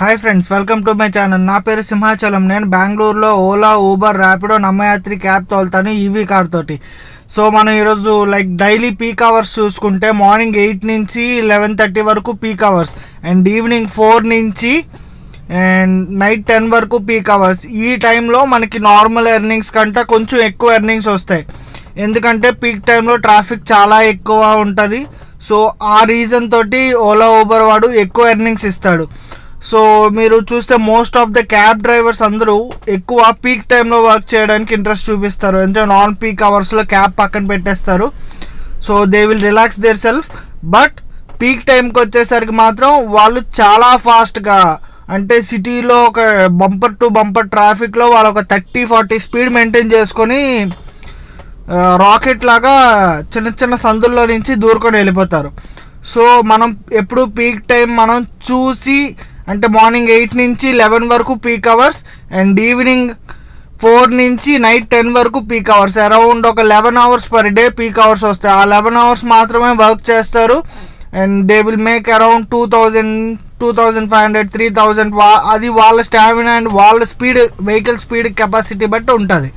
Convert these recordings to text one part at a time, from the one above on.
Hi friends, welcome to my channel. నా పేరు సింహాచలం. నేను బెంగళూరులో ఓలా, ఊబర్, ర్యాపిడో, నమ్మయాత్రి క్యాబ్ తోలుతాను ఈవీ కార్ తోటి. సో మనం ఈరోజు డైలీ పీక్ అవర్స్ చూసుకుంటే మార్నింగ్ 8 నుంచి 11:30 వరకు పీక్ అవర్స్, అండ్ ఈవినింగ్ 4 నుంచి అండ్ నైట్ 10 వరకు పీక్ అవర్స్. ఈ టైంలో మనకి నార్మల్ ఎర్నింగ్స్ కంటే కొంచెం ఎక్కువ ఎర్నింగ్స్ వస్తాయి, ఎందుకంటే పీక్ టైంలో ట్రాఫిక్ చాలా ఎక్కువ ఉంటుంది. సో ఆ రీజన్ తోటి ఓలా, ఊబర్ వాడు ఎక్కువ ఎర్నింగ్స్ ఇస్తాడు. సో మీరు చూస్తే most of the cab drivers అందరూ ఎక్కువ పీక్ టైంలో వర్క్ చేయడానికి ఇంట్రెస్ట్ చూపిస్తారు. అంటే నాన్ పీక్ అవర్స్లో క్యాబ్ పక్కన పెట్టేస్తారు. So they will relax there self. But peak టైంకి వచ్చేసరికి మాత్రం వాళ్ళు చాలా ఫాస్ట్గా, అంటే సిటీలో ఒక బంపర్ టు బంపర్ ట్రాఫిక్లో వాళ్ళు ఒక 30-40 స్పీడ్ మెయింటైన్ చేసుకొని రాకెట్ లాగా చిన్న చిన్న సందుల్లో నుంచి దూరుకొని వెళ్ళిపోతారు. సో మనం ఎప్పుడు పీక్ టైం మనం చూసి, అంటే మార్నింగ్ 8 నుంచి 11 వరకు పీక్ అవర్స్, అండ్ ఈవినింగ్ 4 నుంచి నైట్ 10 వరకు పీక్ అవర్స్. అరౌండ్ ఒక 11 hours per day peak hours వస్తాయి. ఆ 11 అవర్స్ మాత్రమే వర్క్ చేస్తారు, and they will make around 2000, 2500, 3000. అది వాళ్ళ స్టామినా అండ్ వాళ్ళ స్పీడ్, వెహికల్ స్పీడ్ కెపాసిటీ బట్టి ఉంటుంది.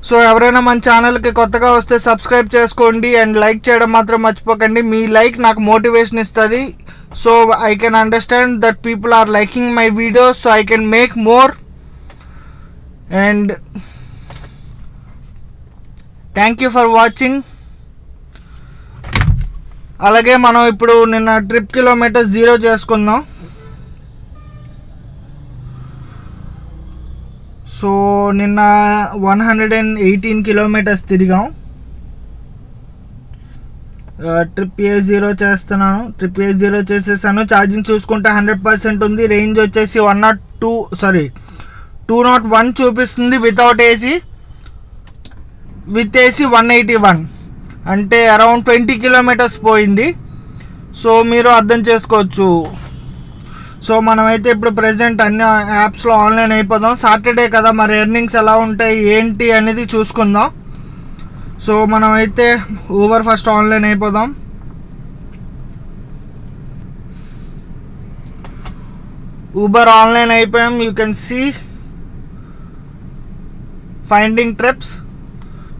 సో ఎవరైనా మన ఛానల్కి కొత్తగా వస్తే సబ్స్క్రైబ్ చేసుకోండి, అండ్ లైక్ చేయడం మాత్రం మర్చిపోకండి. మీ లైక్ నాకు మోటివేషన్ ఇస్తుంది. So I can understand that people are liking my videos, so I can make more. And thank you for watching. అలాగే మనం ఇప్పుడు నిన్న ట్రిప్ కిలోమీటర్స్ 0 చేసుకుందాం. సో నిన్న 118 కిలోమీటర్స్ తిరిగాం. ట్రిప్ A0 చేస్తున్నాను. ట్రిప్ A0 చేసేసాను. ఛార్జింగ్ చూసుకుంటే 100% ఉంది. రేంజ్ వచ్చేసి 201 చూపిస్తుంది వితౌట్ ఏసీ. విత్ ఏసీ 181, అంటే అరౌండ్ 20 కిలోమీటర్స్ పోయింది. సో మీరు అర్థం చేసుకోవచ్చు. సో మనమైతే ఇప్పుడు ప్రెజెంట్ అన్ని యాప్స్లో ఆన్లైన్ అయిపోదాం. సాటర్డే కదా, మరి ఎర్నింగ్స్ ఎలా ఉంటాయి ఏంటి అనేది చూసుకుందాం. సో మనమైతే ఊబర్ ఫస్ట్ ఆన్లైన్ అయిపోదాం. ఊబర్ ఆన్లైన్ అయిపోయాం. You can see finding trips.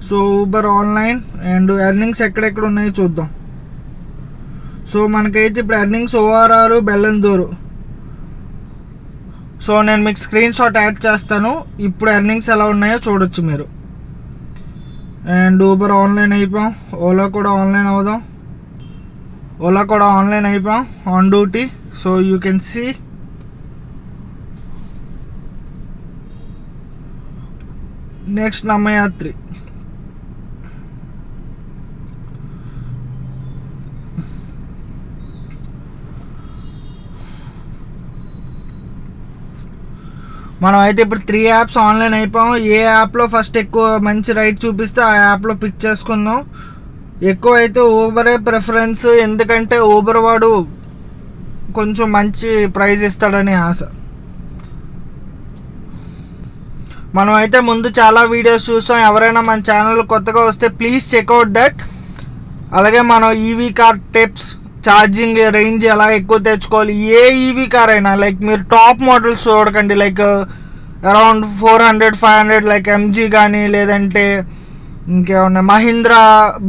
So Uber online, and earnings ఎక్కడెక్కడ ఉన్నాయో చూద్దాం. సో మనకైతే ఇప్పుడు ఎర్నింగ్స్ ORR, బెల్లందూరు. సో నేను మీకు స్క్రీన్ షాట్ యాడ్ చేస్తాను. ఇప్పుడు ఎర్నింగ్స్ ఎలా ఉన్నాయో చూడొచ్చు మీరు. అండ్ ఊబర్ ఆన్లైన్ అయిపోయాం. ఓలా కూడా ఆన్లైన్ అవుదాం. ఓలా కూడా ఆన్లైన్ అయిపోయాం, on duty. So you can see next Namma Yatri. మనం అయితే ఇప్పుడు 3 యాప్స్ ఆన్లైన్ అయిపోయాం. ఏ యాప్లో ఫస్ట్ ఎక్కువ మంచి రైట్ చూపిస్తే ఆ యాప్లో పిక్ చేసుకుందాం. ఎక్కువ అయితే ఊబరే ప్రిఫరెన్స్, ఎందుకంటే ఊబర్ వాడు కొంచెం మంచి ప్రైస్ ఇస్తాడని ఆశ. మనం అయితే ముందు చాలా వీడియోస్ చూస్తాం. ఎవరైనా మన ఛానల్ కొత్తగా వస్తే ప్లీజ్ చెక్అవుట్ దట్. అలాగే మనం EV car tips, charging range ఎలా ఎక్కువ తెచ్చుకోవాలి, ఏ ఈవీ కార్ అయినా మీరు టాప్ మోడల్స్ చూడకండి. అరౌండ్ 400-500 MG కానీ, లేదంటే ఇంకేమన్నా మహీంద్రా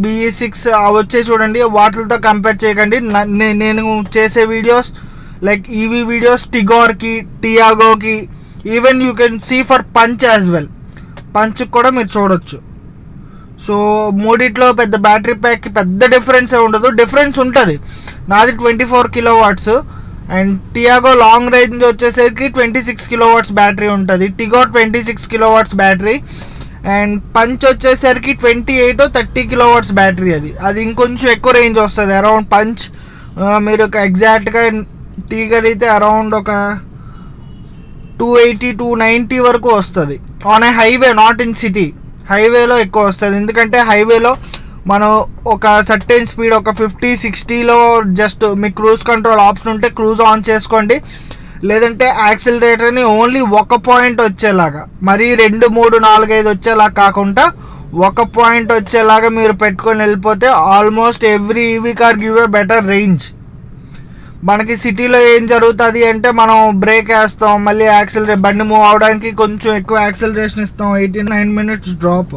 BE6 వచ్చే చూడండి. వాటితో కంపేర్ చేయకండి. నేను చేసే వీడియోస్ ఈవీ వీడియోస్ టిగోర్కి, టియాగోకి, even you can see for Punch as well. పంచ్కి కూడా మీరు చూడొచ్చు. సో మూడిట్లో పెద్ద బ్యాటరీ ప్యాక్కి పెద్ద డిఫరెన్స్ ఉండదు. డిఫరెన్స్ ఉంటుంది. నాది 24 kilowatts, and Tiago long range వచ్చేసరికి 26 కిలోవాట్స్ బ్యాటరీ ఉంటుంది. Tigor 26 kilowatts battery, and punch వచ్చేసరికి 28-30 కిలోవాట్స్ బ్యాటరీ. అది ఇంకొంచెం ఎక్కువ రేంజ్ వస్తుంది. అరౌండ్ పంచ్ మీరు ఎగ్జాక్ట్గా తీయగలిగితే అరౌండ్ ఒక 280-290 వరకు వస్తుంది on a highway, not in city. హైవేలో ఎక్కువ వస్తుంది, ఎందుకంటే హైవేలో మనం ఒక సర్టెన్ స్పీడ్, ఒక 50-60లో జస్ట్ మీ క్రూజ్ కంట్రోల్ ఆప్షన్ ఉంటే క్రూజ్ ఆన్ చేసుకోండి. లేదంటే యాక్సిలరేటర్ని ఓన్లీ 1 పాయింట్ వచ్చేలాగా, మరీ 2, 3, 4, 5 వచ్చేలాగా కాకుండా 1 పాయింట్ వచ్చేలాగా మీరు పెట్టుకొని వెళ్ళిపోతే almost every EV car give a better range. మనకి సిటీలో ఏం జరుగుతుంది అంటే మనం బ్రేక్ వేస్తాం, మళ్ళీ యాక్సిలరేట్, బండి మూవ్ అవడానికి కొంచెం ఎక్కువ యాక్సిలరేషన్ ఇస్తాం, 89 minutes డ్రాప్.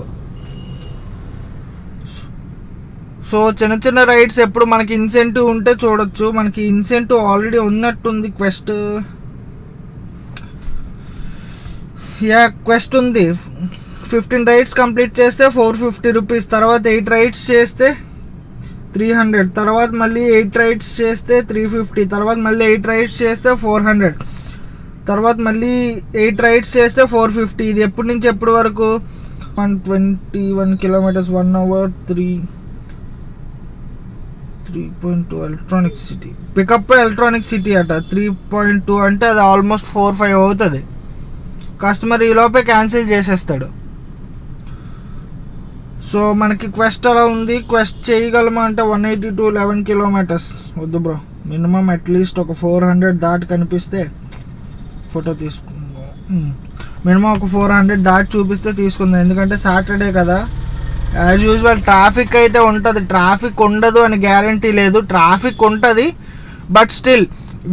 సో చిన్న చిన్న రైడ్స్ ఎప్పుడు మనకి ఇన్సెంటివ్ ఉంటే చూడొచ్చు. మనకి ఇన్సెంటివ్ ఆల్రెడీ ఉన్నట్టుంది. క్వెస్ట్ ఉంది. 15 రైడ్స్ కంప్లీట్ చేస్తే 450 రూపీస్, తర్వాత 8 రైడ్స్ చేస్తే 300, తర్వాత మళ్ళీ 8 రైడ్స్ చేస్తే 350, తర్వాత మళ్ళీ 8 రైడ్స్ చేస్తే 400, తర్వాత మళ్ళీ 8 రైడ్స్ చేస్తే 450. ఇది ఎప్పటి నుంచి ఎప్పటి వరకు? 121 kilometers, 1 hour, 3.2 electronic city pickup. Electronic city అట 3.2 అంటే అది ఆల్మోస్ట్ 4-5 అవుతుంది. కస్టమర్ ఈలోపే క్యాన్సిల్ చేసేస్తాడు. సో మనకి క్వెస్ట్ అలా ఉంది. క్వెస్ట్ చేయగలమా అంటే 180 to 11 kilometers వద్దు బ్రో, మినిమం అట్లీస్ట్ ఒక 400 దాటి కనిపిస్తే ఫోటో తీసుకుందాం. మినిమం ఒక 400 దాటి చూపిస్తే తీసుకుందాం, ఎందుకంటే సాటర్డే కదా. యాజ్ యూజువల్ ట్రాఫిక్ అయితే ఉంటుంది, ట్రాఫిక్ ఉండదు అని గ్యారంటీ లేదు. ట్రాఫిక్ ఉంటుంది, బట్ స్టిల్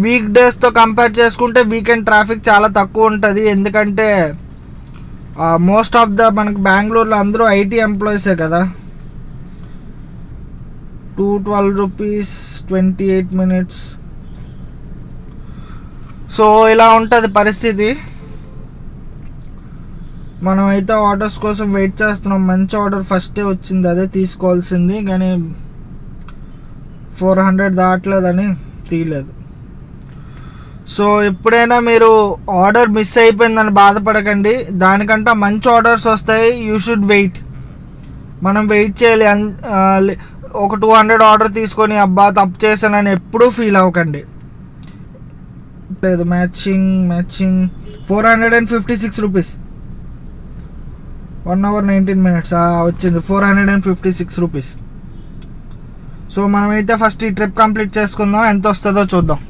వీక్ డేస్తో కంపేర్ చేసుకుంటే వీకెండ్ ట్రాఫిక్ చాలా తక్కువ ఉంటుంది. ఎందుకంటే మోస్ట్ ఆఫ్ ద మనకి బెంగళూరులో అందరూ ఐటీ ఎంప్లాయీసే కదా. 212 rupees, 28 minutes. సో ఇలా ఉంటుంది పరిస్థితి. మనం అయితే ఆర్డర్స్ కోసం వెయిట్ చేస్తున్నాం. మంచి ఆర్డర్ ఫస్టే వచ్చింది, అదే తీసుకోవాల్సింది, కానీ 400 దాటలేదని తీయలేదు. సో ఎప్పుడైనా మీరు ఆర్డర్ మిస్ అయిపోయిందని బాధపడకండి, దానికంటే మంచి ఆర్డర్స్ వస్తాయి. You should wait. మనం వెయిట్ చేయాలి. ఒక 200 ఆర్డర్ తీసుకొని అబ్బా తప్పు చేశానని ఎప్పుడూ ఫీల్ అవ్వకండి. లేదు మ్యాచింగ్ 456 రూపీస్, 1 hour 19 minutes వచ్చింది, 456 రూపీస్. సో మనమైతే ఫస్ట్ ఈ ట్రిప్ కంప్లీట్ చేసుకుందాం, ఎంత వస్తుందో చూద్దాం.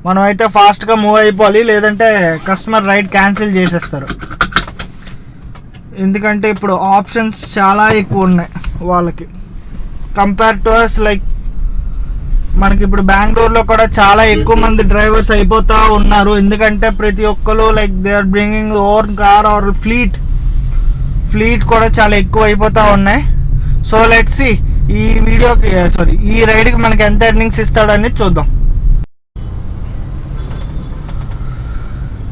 మనం అయితే ఫాస్ట్గా మూవ్ అయిపోవాలి, లేదంటే కస్టమర్ రైడ్ క్యాన్సిల్ చేసేస్తారు. ఎందుకంటే ఇప్పుడు ఆప్షన్స్ చాలా ఎక్కువ ఉన్నాయి వాళ్ళకి కంపేర్ టు అస్. లైక్ మనకి ఇప్పుడు బెంగళూరులో కూడా చాలా ఎక్కువ మంది డ్రైవర్స్ అయిపోతూ ఉన్నారు, ఎందుకంటే ప్రతి ఒక్కరు like they are bringing own car or fleet కూడా చాలా ఎక్కువ అయిపోతూ ఉన్నాయి. సో లెట్స్ సీ ఈ రైడ్కి మనకి ఎంత ఎర్నింగ్స్ ఇస్తాడని చూద్దాం.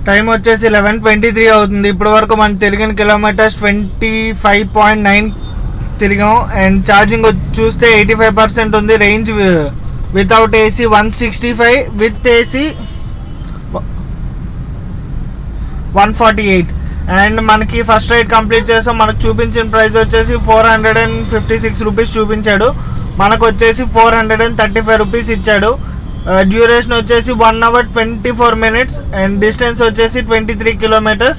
టైం వచ్చేసి 11:23 అవుతుంది. ఇప్పటి వరకు మనం తిరిగిన కిలోమీటర్స్ 25.9 తిరిగాం. అండ్ ఛార్జింగ్ చూస్తే 85% ఉంది. Range without AC 165, with AC 148. And మనకి ఫస్ట్ రైడ్ కంప్లీట్ చేసాం. మనకు చూపించిన ప్రైస్ వచ్చేసి 456 రూపీస్ చూపించాడు. మనకు వచ్చేసి 435 రూపీస్ ఇచ్చాడు. డ్యూరేషన్ వచ్చేసి 1 hour 24 minutes అండ్ డిస్టెన్స్ వచ్చేసి 23 kilometers.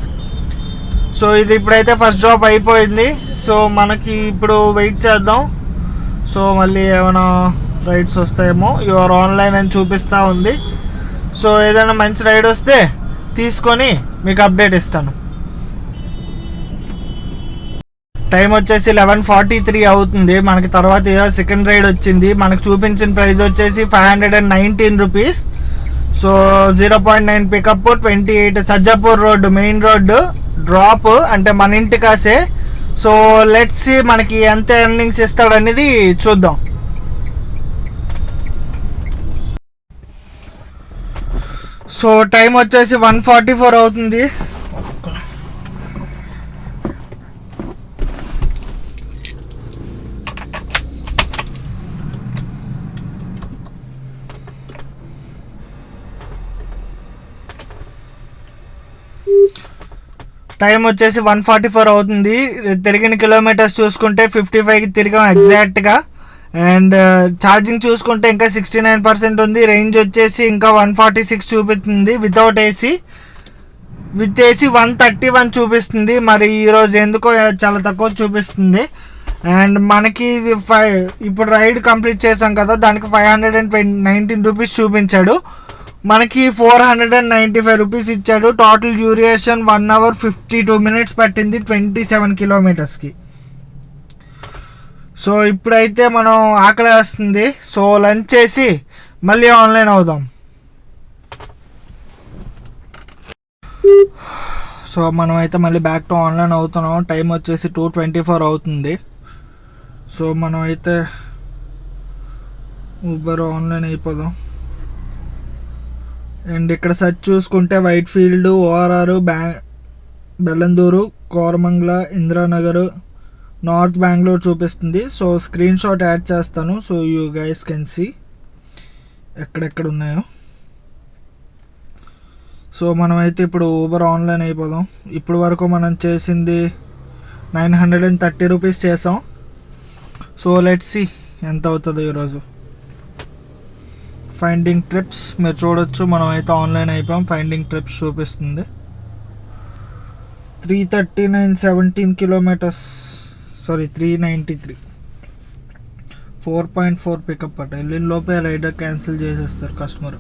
సో ఇది ఇప్పుడైతే ఫస్ట్ డ్రాప్ అయిపోయింది. సో మనకి ఇప్పుడు వెయిట్ చేద్దాం. సో మళ్ళీ ఏమైనా రైడ్స్ వస్తాయేమో, యువర్ ఆన్లైన్ అని చూపిస్తూ ఉంది. సో ఏదైనా మంచి రైడ్ వస్తే తీసుకొని మీకు అప్డేట్ ఇస్తాను. టైం వచ్చేసి 11:43 అవుతుంది. మనకి తర్వాత సెకండ్ రైడ్ వచ్చింది. మనకు చూపించిన ప్రైస్ వచ్చేసి 519 rupees. So 0.9 pickup, 28 Sajjapur road, main road, drop అంటే మన ఇంటి కాసే. సో లెట్స్ సీ మనకి ఎంత ఎర్నింగ్స్ ఇస్తాడనేది చూద్దాం. సో టైం వచ్చేసి 1:44 అవుతుంది. టైం వచ్చేసి 1:44 అవుతుంది. తిరిగిన కిలోమీటర్స్ చూసుకుంటే 55కి తిరిగాం ఎగ్జాక్ట్గా. అండ్ ఛార్జింగ్ చూసుకుంటే ఇంకా 69% ఉంది. రేంజ్ వచ్చేసి ఇంకా 146 చూపిస్తుంది వితౌట్ ఏసీ. విత్ ఏసీ 131 చూపిస్తుంది. మరి ఈరోజు ఎందుకో చాలా తక్కువ చూపిస్తుంది. అండ్ మనకి ఇప్పుడు రైడ్ కంప్లీట్ చేసాం కదా, దానికి 519 రూపీస్ చూపించాడు. మనకి 495 రూపీస్ ఇచ్చాడు. టోటల్ డ్యూరేషన్ 1 hour 52 minutes పట్టింది 27 kilometersకి. సో ఇప్పుడైతే మనం ఆకలి వేస్తుంది. సో లంచ్ చేసి మళ్ళీ ఆన్లైన్ అవుదాం. సో మనమైతే మళ్ళీ బ్యాక్ టు ఆన్లైన్ అవుతున్నాం. టైం వచ్చేసి 2:24 అవుతుంది. సో మనం అయితే ఊబర్ ఆన్లైన్ అయిపోదాం. అండ్ ఇక్కడ సెర్చ్ చూసుకుంటే Whitefield, ORR, Bellandur, Koramangala, Indiranagar, north Bengaluru చూపిస్తుంది. సో స్క్రీన్ షాట్ యాడ్ చేస్తాను. So you guys can see ఎక్కడెక్కడ ఉన్నాయో. సో మనమైతే ఇప్పుడు ఊబర్ ఆన్లైన్ అయిపోదాం. ఇప్పుడు వరకు మనం చేసింది 930 రూపీస్ చేసాం. సో లెట్స్ సి ఎంత అవుతుందో ఈరోజు. ఫైండింగ్ ట్రిప్స్ మీరు చూడొచ్చు, మనం అయితే ఆన్లైన్ అయిపోయాం. ఫైండింగ్ ట్రిప్స్ చూపిస్తుంది 339 17 కిలోమీటర్స్, సారీ 393, 4.4 పికప్ అట. వెళ్ళిన లోపే రైడర్ క్యాన్సిల్ చేసేస్తారు కస్టమర్.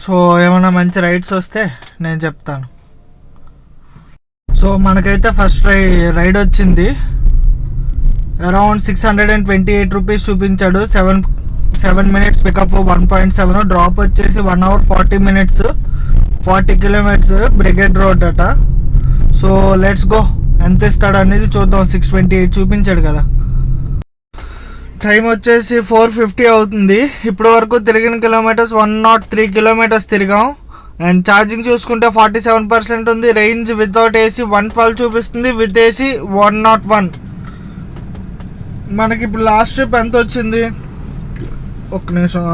సో ఏమైనా మంచి రైడ్స్ వస్తే నేను చెప్తాను. సో మనకైతే ఫస్ట్ రైడ్ వచ్చింది అరౌండ్ 628 రూపీస్ చూపించాడు. 7 మినిట్స్ పికప్, 1.7. డ్రాప్ వచ్చేసి 1 hour 40 minutes, 40 kilometers, brigade road అట. సో లెట్స్ గో, ఎంత ఇస్తాడు అనేది చూద్దాం. 628 చూపించాడు కదా. టైం వచ్చేసి 4:50 అవుతుంది. ఇప్పటి వరకు తిరిగిన కిలోమీటర్స్ 103 kilometers తిరిగాం. అండ్ ఛార్జింగ్ చూసుకుంటే 47% ఉంది. రేంజ్ వితౌట్ ఏసీ 112 చూపిస్తుంది, విత్ ఏసీ 101. మనకి ఇప్పుడు లాస్ట్ ట్రిప్ ఎంత వచ్చింది, ఒక్క నిమిషం.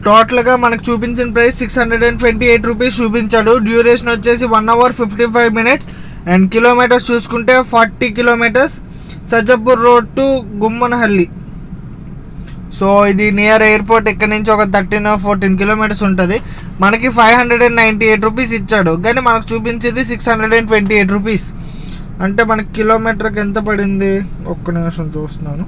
టోటల్గా మనకు చూపించిన ప్రైస్ 628 రూపీస్ చూపించాడు. డ్యూరేషన్ వచ్చేసి 1 hour 55 minutes. అండ్ కిలోమీటర్స్ చూసుకుంటే 40 kilometers, సజ్జపూర్ రోడ్ టు గుమ్మనహల్లి. సో ఇది నియర్ ఎయిర్పోర్ట్. ఇక్కడ నుంచి ఒక 13 or 14 kilometers ఉంటుంది. మనకి 598 రూపీస్ ఇచ్చాడు, కానీ మనకు చూపించేది 628 రూపీస్. అంటే మనకి కిలోమీటర్కి ఎంత పడింది, ఒక్క నిమిషం చూస్తున్నాను.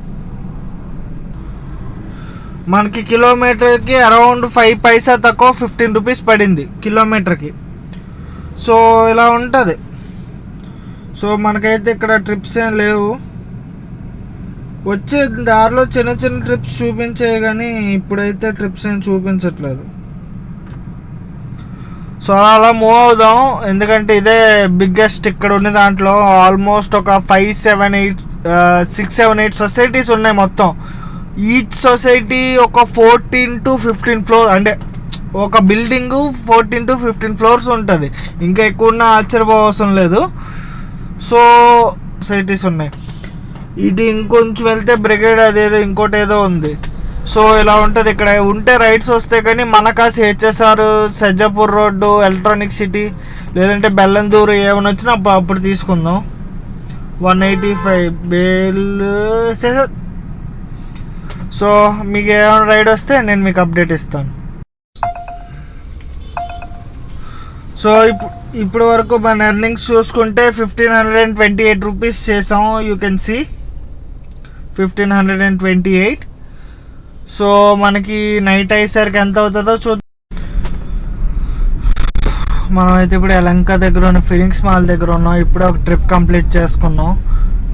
మనకి కిలోమీటర్కి అరౌండ్ 5 పైసా తక్కువ 15 రూపీస్ పడింది కిలోమీటర్కి. సో ఇలా ఉంటుంది. సో మనకైతే ఇక్కడ ట్రిప్స్ ఏం లేవు. వచ్చే దారిలో చిన్న చిన్న ట్రిప్స్ చూపించాయి, కానీ ఇప్పుడైతే ట్రిప్స్ ఏం చూపించట్లేదు. సో అలా మూవ్ అవుదాం, ఎందుకంటే ఇదే బిగ్గెస్ట్. ఇక్కడ ఉన్న దాంట్లో ఆల్మోస్ట్ ఒక 5, 7, 8, 6, 7, 8 సొసైటీస్ ఉన్నాయి మొత్తం. ఈచ్ సొసైటీ ఒక 14 to 15 ఫ్లోర్, అంటే ఒక బిల్డింగ్ 14 to 15 ఫ్లోర్స్ ఉంటుంది. ఇంకా ఎక్కువ ఉన్న ఆశ్చర్యపోవసరం లేదు. సో సొసైటీస్ ఉన్నాయి. ఇది ఇంకొంచెం వెళ్తే బ్రిగేడ్, అదేదో ఇంకోటి ఏదో ఉంది. సో ఇలా ఉంటుంది. ఇక్కడ ఉంటే రైడ్స్ వస్తాయి, కానీ మనకాసి హెచ్ఎస్ఆర్, సజ్జపూర్ రోడ్డు, ఎలక్ట్రానిక్ సిటీ, లేదంటే బెల్లందూరు ఏమైనా వచ్చినా అప్పుడు తీసుకుందాం. 185 బేల్. సో మీకు ఏమైనా రైడ్ వస్తే నేను మీకు అప్డేట్ ఇస్తాను. సో ఇప్పుడు వరకు మన ఎర్నింగ్స్ చూసుకుంటే 1528 రూపీస్ చేసాం. You can see 1528. సో మనకి నైట్ అయ్యేసరికి ఎంత అవుతుందో చూద్దాం. మనమైతే ఇప్పుడు యలంక దగ్గర ఉన్న ఫినిక్స్ మాల్ దగ్గర ఉన్నాం. ఇప్పుడే ఒక ట్రిప్ కంప్లీట్ చేసుకున్నాం.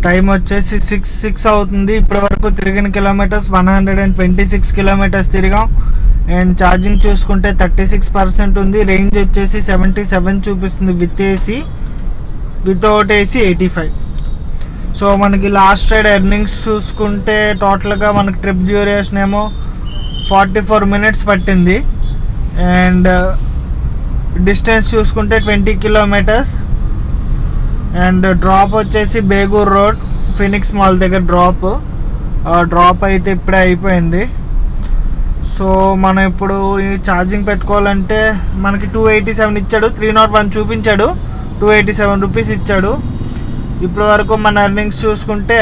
టైం వచ్చేసి 6 అవుతుంది. ఇప్పటి వరకు తిరిగిన కిలోమీటర్స్ 126 kilometers తిరిగాం. అండ్ ఛార్జింగ్ చూసుకుంటే 36% ఉంది. రేంజ్ వచ్చేసి 77 చూపిస్తుంది, with AC. Without AC 85. So మనకి లాస్ట్ రైడ్ ఎర్నింగ్స్ చూసుకుంటే టోటల్గా మనకి ట్రిప్ డ్యూరేషన్ ఏమో 44 minutes పట్టింది. అండ్ డిస్టెన్స్ చూసుకుంటే 20 kilometers. అండ్ డ్రాప్ వచ్చేసి బేగూర్ రోడ్, ఫినిక్స్ మాల్ దగ్గర డ్రాప్ అయితే ఇప్పుడే అయిపోయింది. సో మనం ఇప్పుడు ఈ ఛార్జింగ్ పెట్టుకోవాలంటే మనకి 287 ఇచ్చాడు, 301 చూపించాడు, 287 రూపీస్ ఇచ్చాడు. ఇప్పటి వరకు మన ఎర్నింగ్స్ చూసుకుంటే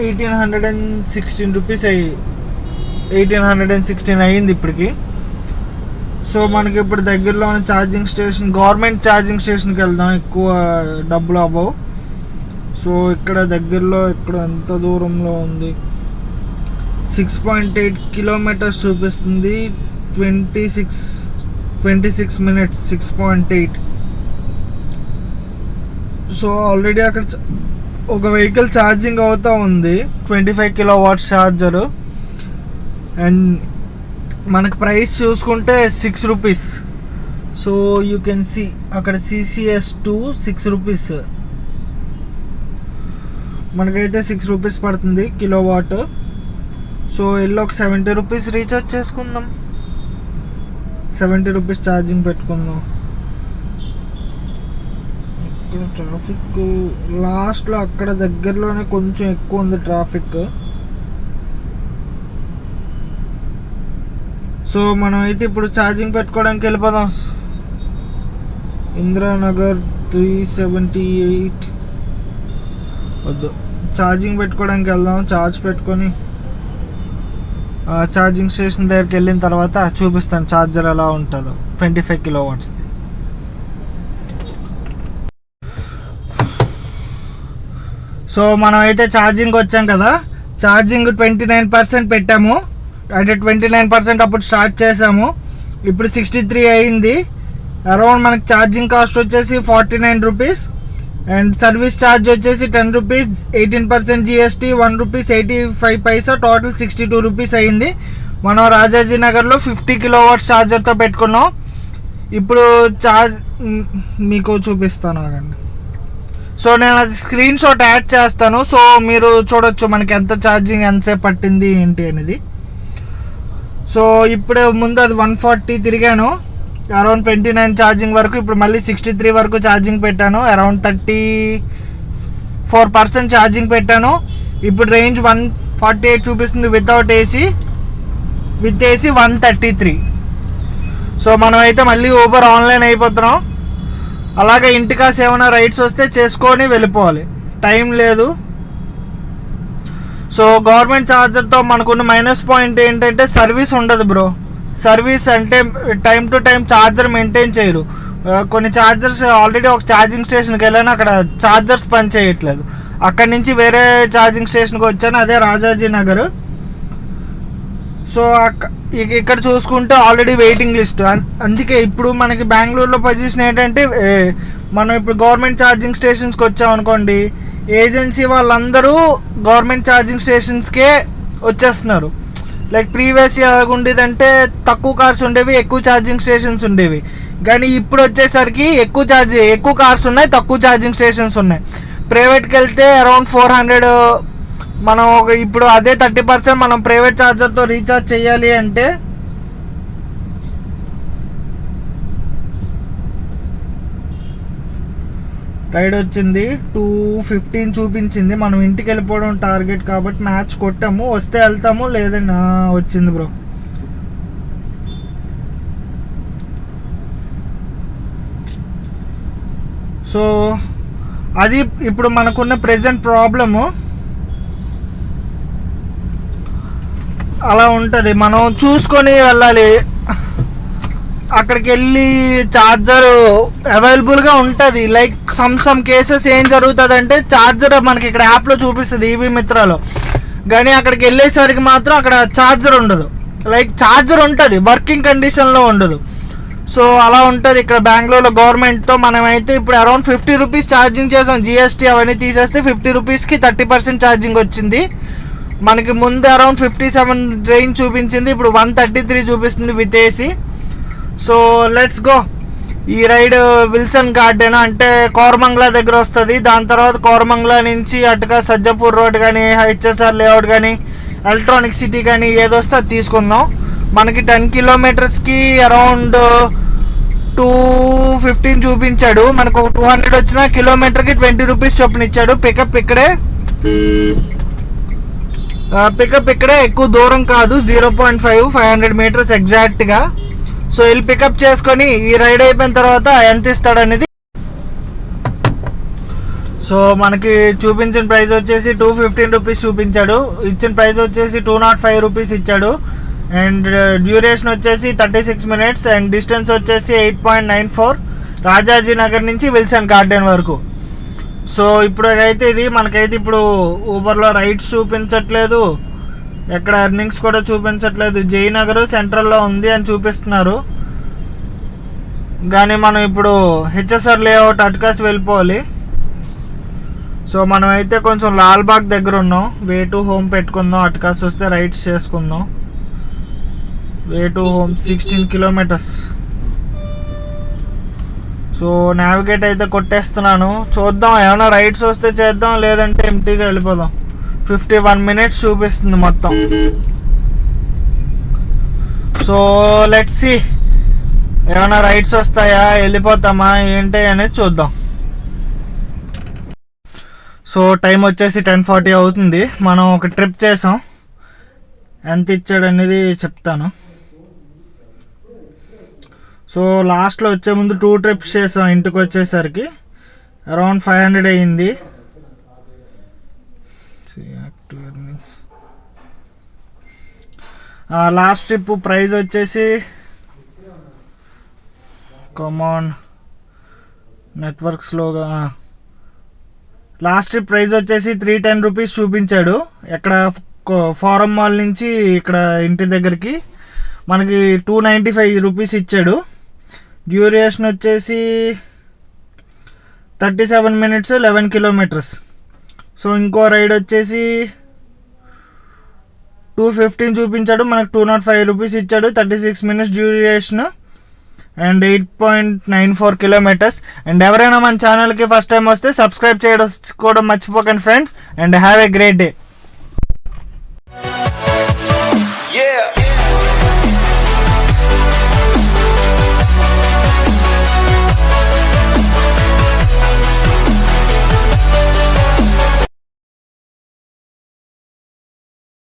1816 రూపీస్ 1816 అయ్యింది ఇప్పటికి. సో మనకి ఇప్పుడు దగ్గరలో ఉన్న ఛార్జింగ్ స్టేషన్, గవర్నమెంట్ ఛార్జింగ్ స్టేషన్కి వెళ్దాం, ఎక్కువ డబ్బులు అవ్వవు. సో ఇక్కడ దగ్గరలో ఇక్కడ ఎంత దూరంలో ఉంది, 6.8 కిలోమీటర్స్ చూపిస్తుంది, 26 మినిట్స్, 6.8. సో ఆల్రెడీ అక్కడ ఒక వెహికల్ ఛార్జింగ్ అవుతూ ఉంది, 25 కిలోవాట్ ఛార్జరు. అండ్ మనకు ప్రైస్ చూసుకుంటే 6 rupees. So you can see అక్కడ CCS2 6 రూపీస్, మనకైతే 6 రూపీస్ పడుతుంది కిలోవాట్. సో వెళ్ళి ఒక 70 రూపీస్ రీఛార్జ్ చేసుకుందాం, 70 రూపీస్ ఛార్జింగ్ పెట్టుకుందాం. ఇక్కడ ట్రాఫిక్ లాస్ట్లో అక్కడ దగ్గరలోనే కొంచెం ఎక్కువ ఉంది ట్రాఫిక్. సో మనం అయితే ఇప్పుడు ఛార్జింగ్ పెట్టుకోవడానికి వెళ్ళిపోదాం. ఇందిరానగర్ 378 వద్దు, ఛార్జింగ్ పెట్టుకోవడానికి వెళ్దాం. ఛార్జ్ పెట్టుకొని ఛార్జింగ్ స్టేషన్ దగ్గరికి వెళ్ళిన తర్వాత చూపిస్తాను ఛార్జర్ ఎలా ఉంటుందో, 25 కిలోవాట్స్ది. సో మనం అయితే ఛార్జింగ్ వచ్చాం కదా, ఛార్జింగ్ 29% పెట్టాము, అంటే 29% అప్పుడు స్టార్ట్ చేసాము. ఇప్పుడు 63 అయింది. అరౌండ్ మనకి ఛార్జింగ్ కాస్ట్ వచ్చేసి 49 రూపీస్. అండ్ సర్వీస్ ఛార్జ్ వచ్చేసి 10 రూపీస్, 18% GST, 1 రూపీస్ 85 పైసా, టోటల్ 62 రూపీస్ అయింది. మనం రాజాజీ నగర్లో 50 కిలోవాట్ ఛార్జర్తో పెట్టుకున్నాం. ఇప్పుడు ఛార్జ్ మీకు చూపిస్తాను ఆగండి. సో నేను అది స్క్రీన్ షాట్ యాడ్ చేస్తాను, సో మీరు చూడొచ్చు మనకి ఎంత ఛార్జింగ్ ఎంతసేపు పట్టింది ఏంటి అనేది. సో ఇప్పుడు ముందు అది 140 తిరిగాను, అరౌండ్ 29 ఛార్జింగ్ వరకు. ఇప్పుడు మళ్ళీ 63 వరకు ఛార్జింగ్ పెట్టాను, అరౌండ్ 34% ఛార్జింగ్ పెట్టాను. ఇప్పుడు రేంజ్ 148 చూపిస్తుంది without AC, with AC 133. So మనం అయితే మళ్ళీ ఊబర్ ఆన్లైన్ అయిపోతున్నాం. అలాగే ఇంటికాస్ ఏమైనా రైడ్స్ వస్తే చేసుకొని వెళ్ళిపోవాలి, టైం లేదు. సో గవర్నమెంట్ ఛార్జర్తో మనకున్న మైనస్ పాయింట్ ఏంటంటే సర్వీస్ ఉండదు బ్రో. సర్వీస్ అంటే time to time charger maintain చేయరు. కొన్ని ఛార్జర్స్ ఆల్రెడీ ఒక ఛార్జింగ్ స్టేషన్కి వెళ్ళాను, అక్కడ ఛార్జర్స్ పని చేయట్లేదు. అక్కడి నుంచి వేరే ఛార్జింగ్ స్టేషన్కి వచ్చాను, అదే రాజాజీ నగర్. సో ఇక్కడ చూసుకుంటే ఆల్రెడీ వెయిటింగ్ లిస్ట్. అందుకే ఇప్పుడు మనకి బెంగళూరులో పొజిషన్ ఏంటంటే, మనం ఇప్పుడు గవర్నమెంట్ ఛార్జింగ్ స్టేషన్స్కి వచ్చామనుకోండి, ఏజెన్సీ వాళ్ళందరూ గవర్నమెంట్ ఛార్జింగ్ స్టేషన్స్కే వచ్చేస్తున్నారు. లైక్ ప్రీవియస్ ఉండేదంటే తక్కువ కార్స్ ఉండేవి, ఎక్కువ ఛార్జింగ్ స్టేషన్స్ ఉండేవి. కానీ ఇప్పుడు వచ్చేసరికి ఎక్కువ కార్స్ ఉన్నాయి, తక్కువ ఛార్జింగ్ స్టేషన్స్ ఉన్నాయి. ప్రైవేట్కి వెళ్తే అరౌండ్ 400, మనం ఇప్పుడు అదే 30% మనం ప్రైవేట్ ఛార్జర్తో రీఛార్జ్ చేయాలి అంటే రైడ్ వచ్చింది 215 చూపించింది. మనం ఇంటికి వెళ్ళిపోవడం టార్గెట్ కాబట్టి మ్యాచ్ కొట్టాము, వస్తే వెళ్తాము లేదండి. వచ్చింది బ్రో. సో అది ఇప్పుడు మనకున్న ప్రెజెంట్ ప్రాబ్లము అలా ఉంటుంది, మనం చూసుకొని వెళ్ళాలి. అక్కడికి వెళ్ళి ఛార్జర్ అవైలబుల్గా ఉంటుంది. లైక్ సమ్ కేసెస్ ఏం జరుగుతుంది అంటే ఛార్జర్ మనకి ఇక్కడ యాప్లో చూపిస్తుంది ఈవీ మిత్రాలో, కానీ అక్కడికి వెళ్ళేసరికి మాత్రం అక్కడ ఛార్జర్ ఉండదు. లైక్ ఛార్జర్ ఉంటుంది, వర్కింగ్ కండిషన్లో ఉండదు. సో అలా ఉంటుంది ఇక్కడ బెంగళూరులో గవర్నమెంట్తో. మనమైతే ఇప్పుడు అరౌండ్ 50 రూపీస్ ఛార్జింగ్ చేసాం, GST అవన్నీ తీసేస్తే 50 రూపీస్కి 30% ఛార్జింగ్ వచ్చింది. మనకి ముందు అరౌండ్ 57 రేంజ్ చూపించింది, ఇప్పుడు 133 చూపిస్తుంది with AC. So let's go. ఈ రైడ్ విల్సన్ గార్డెన్ అంటే కోరమంగళ దగ్గర వస్తుంది. దాని తర్వాత కోరమంగళ నుంచి అటుగా సజ్జపూర్ రోడ్ కానీ, HSR లేఅవుట్ కానీ, ఎలక్ట్రానిక్ సిటీ కానీ ఏదొస్తే అది తీసుకుందాం. మనకి 10 కిలోమీటర్స్కి అరౌండ్ 215 చూపించాడు. మనకు ఒక 200 వచ్చిన కిలోమీటర్కి 20 రూపీస్ చొప్పున ఇచ్చాడు. పికప్ ఇక్కడే, ఎక్కువ దూరం కాదు, 0.500 మీటర్స్ ఎగ్జాక్ట్గా. సో వెళ్ళి పికప్ చేసుకొని ఈ రైడ్ అయిపోయిన తర్వాత ఎంత ఇస్తాడనేది. సో మనకి చూపించిన ప్రైస్ వచ్చేసి 215 రూపీస్ చూపించాడు, ఇచ్చిన ప్రైస్ వచ్చేసి 205 రూపీస్ ఇచ్చాడు. అండ్ డ్యూరేషన్ వచ్చేసి 36 minutes అండ్ డిస్టెన్స్ వచ్చేసి 8.94 రాజాజీ నగర్ నుంచి విల్సన్ గార్డెన్ వరకు. సో ఇప్పుడైతే ఇది మనకైతే ఇప్పుడు ఊబర్లో రైడ్స్ చూపించట్లేదు, ఎక్కడ ఎర్నింగ్స్ కూడా చూపించట్లేదు. జయనగర్ సెంట్రల్లో ఉంది అని చూపిస్తున్నారు, కానీ మనం ఇప్పుడు హెచ్ఎస్ఆర్ లేఅవుట్ అట్కాస్ వెళ్ళిపోవాలి. సో మనం అయితే కొంచెం లాల్బాగ్ దగ్గర ఉన్నాం. వే టు హోమ్ పెట్టుకుందాం, అట్కాస్ వస్తే రైడ్స్ చేసుకుందాం. Way to home 16 kilometers. So navigate అయితే కొట్టేస్తున్నాను, చూద్దాం ఏమైనా రైడ్స్ వస్తే చేద్దాం, లేదంటే ఎంటీగా వెళ్ళిపోదాం. 51 minutes చూపిస్తుంది మొత్తం. సో లెట్స్ సీ ఏమైనా రైడ్స్ వస్తాయా, వెళ్ళిపోతామా ఏంటి అనేది చూద్దాం. సో టైం వచ్చేసి 10:40 అవుతుంది. మనం ఒక ట్రిప్ చేసాం, ఎంత ఇచ్చాడు అనేది చెప్తాను. సో లాస్ట్లో వచ్చే ముందు 2 trips చేసాం, ఇంటికి వచ్చేసరికి అరౌండ్ 500 అయ్యింది. లాస్ట్ ట్రిప్ ప్రైస్ వచ్చేసి కమాన్ నెట్వర్క్ స్లోగా, లాస్ట్ ట్రిప్ ప్రైస్ వచ్చేసి 310 rupees చూపించాడు. ఎక్కడ ఫారం మాల్ నుంచి ఇక్కడ ఇంటి దగ్గరికి మనకి 295 rupees ఇచ్చాడు. డ్యూరేషన్ వచ్చేసి 37 minutes 11 kilometers. సో ఇంకో రైడ్ వచ్చేసి 215 చూపించాడు, మనకు 205 rupees ఇచ్చాడు. 36 minutes duration and 8.94 kilometers. And ఎవరైనా మన ఛానల్కి ఫస్ట్ టైం వస్తే సబ్స్క్రైబ్ చేయడం కూడా మర్చిపోకండి friends. And have a great day.